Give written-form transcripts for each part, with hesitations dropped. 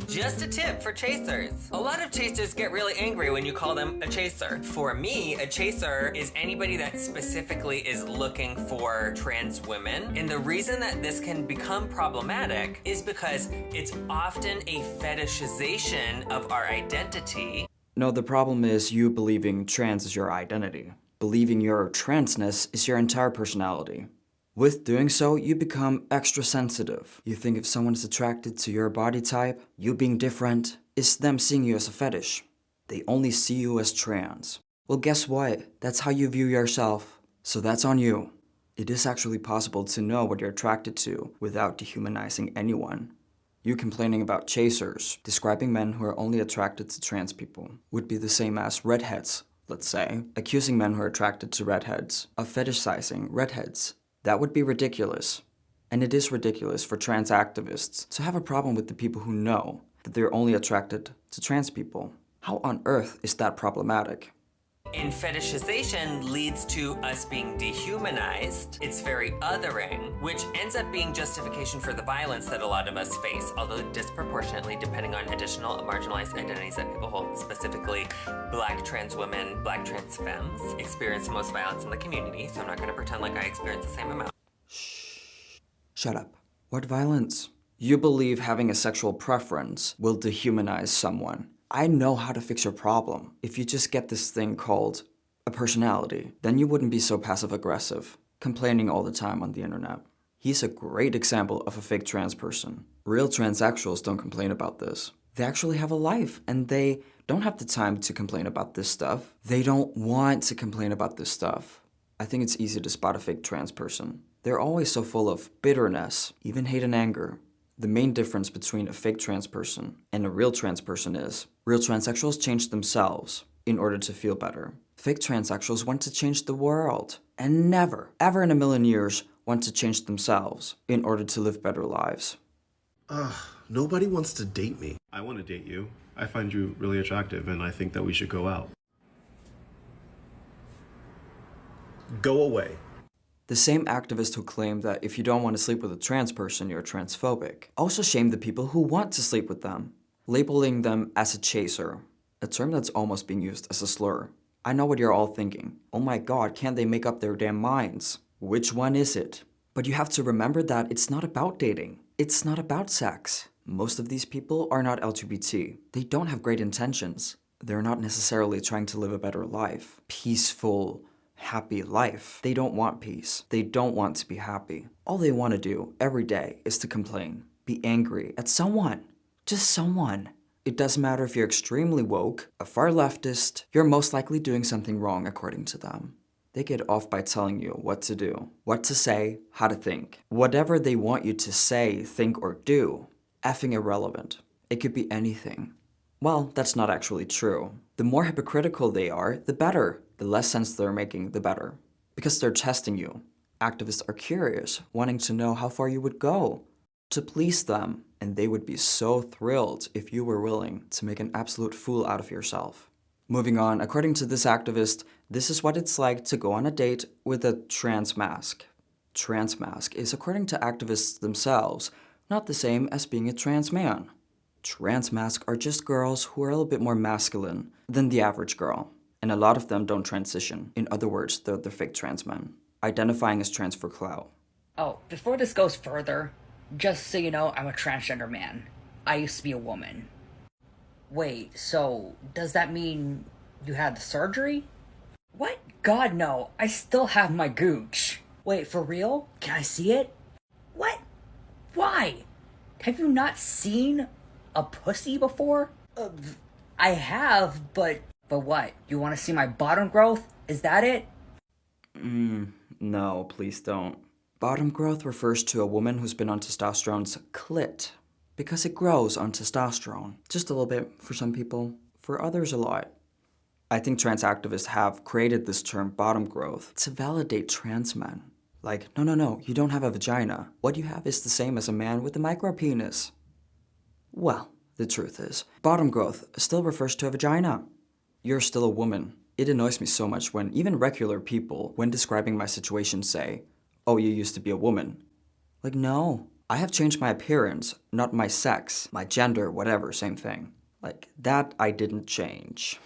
Just a tip for chasers. A lot of chasers get really angry when you call them a chaser. For me, a chaser is anybody that specifically is looking for trans women. And the reason that this can become problematic is because it's often a fetishization of our identity. No, the problem is you believing trans is your identity. Believing your transness is your entire personality. With doing so, you become extra sensitive. You think if someone is attracted to your body type, you being different, is them seeing you as a fetish. They only see you as trans. Well, guess what? That's how you view yourself. So that's on you. It is actually possible to know what you're attracted to without dehumanizing anyone. You complaining about chasers, describing men who are only attracted to trans people, would be the same as redheads, let's say, accusing men who are attracted to redheads of fetishizing redheads. That would be ridiculous. And it is ridiculous for trans activists to have a problem with the people who know that they're only attracted to trans people. How on earth is that problematic? And fetishization leads to us being dehumanized. It's very othering, which ends up being justification for the violence that a lot of us face, although disproportionately depending on additional marginalized identities that people hold, specifically Black trans women, Black trans femmes, experience the most violence in the community, so I'm not going to pretend like I experience the same amount. Shh. Shut up. What violence? You believe having a sexual preference will dehumanize someone. I know how to fix your problem. If you just get this thing called a personality, then you wouldn't be so passive-aggressive, complaining all the time on the internet. He's a great example of a fake trans person. Real transsexuals don't complain about this. They actually have a life, and they don't have the time to complain about this stuff. They don't want to complain about this stuff. I think it's easy to spot a fake trans person. They're always so full of bitterness, even hate and anger. The main difference between a fake trans person and a real trans person is real transsexuals change themselves in order to feel better. Fake transsexuals want to change the world and never, ever in a million years want to change themselves in order to live better lives. Nobody wants to date me. I want to date you. I find you really attractive and I think that we should go out. Go away. The same activists who claim that if you don't want to sleep with a trans person, you're transphobic, also shame the people who want to sleep with them, labeling them as a chaser, a term that's almost being used as a slur. I know what you're all thinking. Oh my god, can't they make up their damn minds? Which one is it? But you have to remember that it's not about dating. It's not about sex. Most of these people are not LGBT. They don't have great intentions. They're not necessarily trying to live a better life. Peaceful, happy life. They don't want peace. They don't want to be happy. All they want to do every day is to complain, be angry at someone. Just someone. It doesn't matter if you're extremely woke, a far leftist, you're most likely doing something wrong according to them. They get off by telling you what to do, what to say, how to think. Whatever they want you to say, think, or do, effing irrelevant. It could be anything. Well, that's not actually true. The more hypocritical they are, the better. The less sense they're making, the better. Because they're testing you. Activists are curious, wanting to know how far you would go to please them, and they would be so thrilled if you were willing to make an absolute fool out of yourself. Moving on, according to this activist, this is what it's like to go on a date with a trans mask. Trans mask is, according to activists themselves, not the same as being a trans man. Trans masks are just girls who are a little bit more masculine than the average girl. And a lot of them don't transition. In other words, they're the fake trans men, identifying as trans for clout. Oh, before this goes further, just so you know, I'm a transgender man. I used to be a woman. Wait, so does that mean you had the surgery? What? God, no. I still have my gooch. Wait, for real? Can I see it? What? Why? Have you not seen a pussy before? I have, but what? You want to see my bottom growth? Is that it? No, please don't. Bottom growth refers to a woman who's been on testosterone's clit, because it grows on testosterone. Just a little bit for some people, for others a lot. I think trans activists have created this term bottom growth to validate trans men. Like, no, you don't have a vagina. What you have is the same as a man with a micropenis. Well, the truth is, bottom growth still refers to a vagina. You're still a woman. It annoys me so much when even regular people, when describing my situation, say, oh, you used to be a woman. Like, no, I have changed my appearance, not my sex, my gender, whatever, same thing. Like, that I didn't change.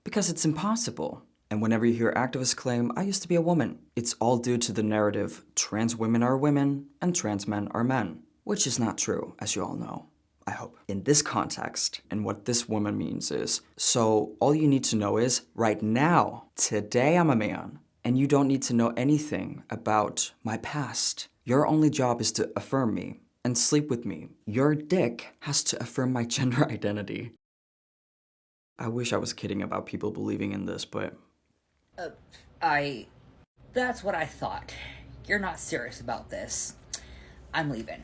Because it's impossible. And whenever you hear activists claim, I used to be a woman, it's all due to the narrative, trans women are women and trans men are men. Which is not true, as you all know. I hope. In this context, and what this woman means is, so all you need to know is, right now, today I'm a man, and you don't need to know anything about my past. Your only job is to affirm me and sleep with me. Your dick has to affirm my gender identity. I wish I was kidding about people believing in this, but... That's what I thought. You're not serious about this. I'm leaving.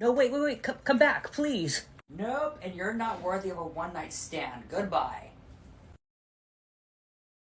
No, wait, come back, please. Nope, and you're not worthy of a one-night stand. Goodbye.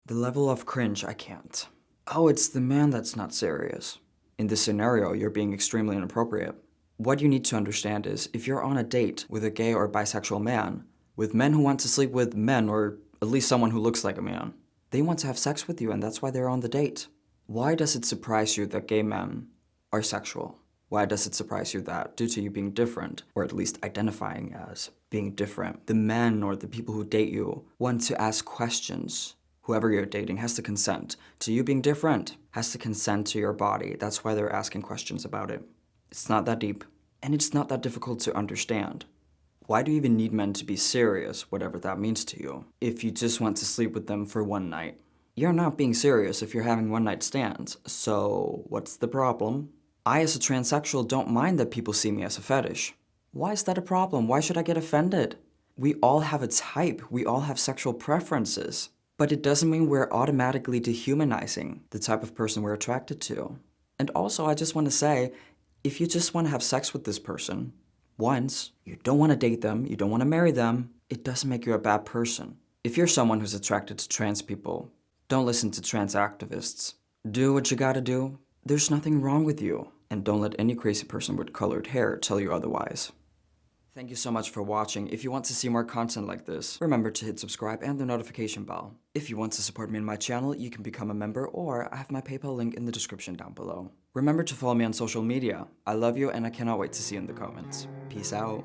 The level of cringe, I can't. Oh, it's the man that's not serious. In this scenario, you're being extremely inappropriate. What you need to understand is, if you're on a date with a gay or bisexual man, with men who want to sleep with men, or at least someone who looks like a man, they want to have sex with you, and that's why they're on the date. Why does it surprise you that gay men are sexual? Why does it surprise you that, due to you being different, or at least identifying as being different, the men or the people who date you want to ask questions? Whoever you're dating has to consent to you being different, has to consent to your body. That's why they're asking questions about it. It's not that deep, and it's not that difficult to understand. Why do you even need men to be serious, whatever that means to you, if you just want to sleep with them for one night? You're not being serious if you're having one-night stands, so what's the problem? I, as a transsexual, don't mind that people see me as a fetish. Why is that a problem? Why should I get offended? We all have a type. We all have sexual preferences. But it doesn't mean we're automatically dehumanizing the type of person we're attracted to. And also, I just want to say, if you just want to have sex with this person once, you don't want to date them, you don't want to marry them, it doesn't make you a bad person. If you're someone who's attracted to trans people, don't listen to trans activists. Do what you gotta do. There's nothing wrong with you. And don't let any crazy person with colored hair tell you otherwise. Thank you so much for watching. If you want to see more content like this, remember to hit subscribe and the notification bell. If you want to support me in my channel, you can become a member, or I have my PayPal link in the description down below. Remember to follow me on social media. I love you and I cannot wait to see you in the comments. Peace out.